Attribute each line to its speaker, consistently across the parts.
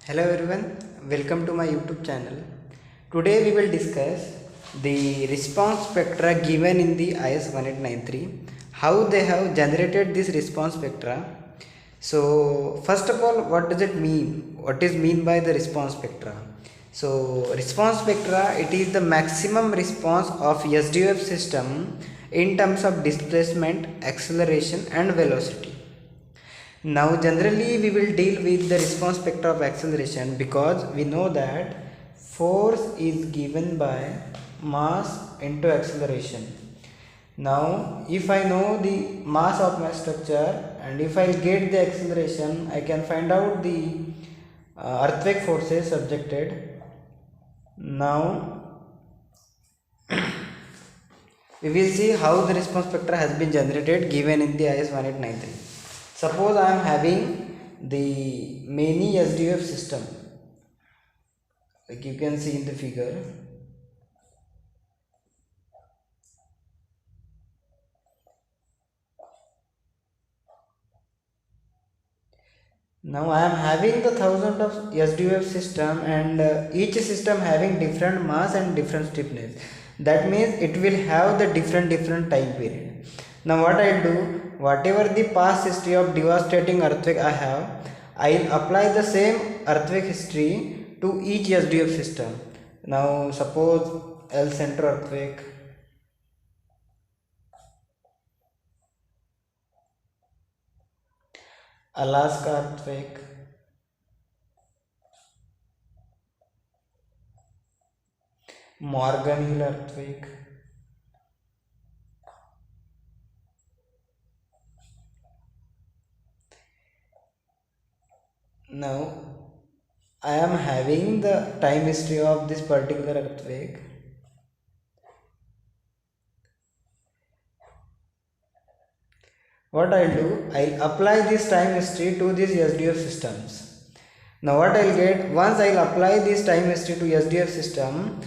Speaker 1: Hello everyone, welcome to my YouTube channel. Today we will discuss the response spectra given in the IS 1893, how they have generated this response spectra. So first of all, what does it mean? What is mean by the response spectra? So response spectra, it is the maximum response of SDF system in terms of displacement, acceleration and velocity. Now generally we will deal with the response spectra of acceleration because we know that force is given by mass into acceleration. Now if I know the mass of my structure and if I get the acceleration, I can find out the earthquake forces subjected. Now we will see how the response spectra has been generated given in the IS 1893. Suppose I am having the many SDF system, like you can see in the figure. Now I am having the thousand of SDF system and each system having different mass and different stiffness. That means it will have the different time period. Now what I do, whatever the past history of devastating earthquake I have, I will apply the same earthquake history to each SDF system. Now suppose El Centro earthquake, Alaska earthquake, Morgan Hill earthquake, now I am having the time history of this particular earthquake. What I'll do, I'll apply this time history to these SDF systems. Now what I'll get, once I'll apply this time history to SDF system,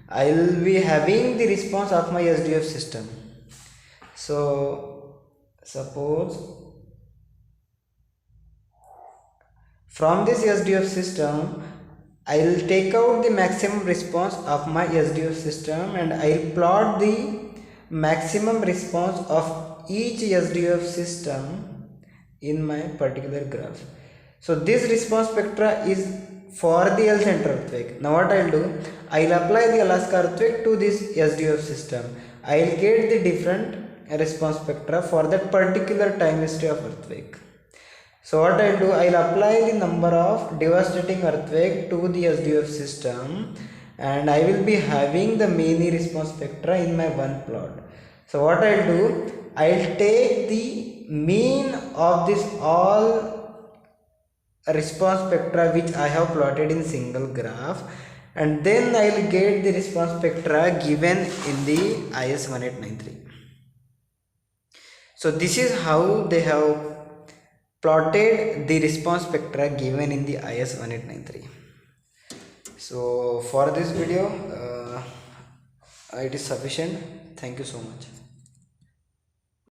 Speaker 1: I'll be having the response of my SDF system. So suppose from this SDF system, I'll take out the maximum response of my SDF system and I'll plot the maximum response of each SDF system in my particular graph. So this response spectra is for the El Centro earthquake. Now what I'll do, I'll apply the Alaska earthquake to this SDF system. I'll get the different response spectra for that particular time history of earthquake. So what I'll do, I'll apply the number of devastating earthquake to the SDF system and I will be having the many response spectra in my one plot. So what I'll do, I'll take the mean of this all response spectra which I have plotted in single graph and then I'll get the response spectra given in the IS 1893. So this is how they have plotted the response spectra given in the IS 1893. So for this video it is sufficient. Thank you so much.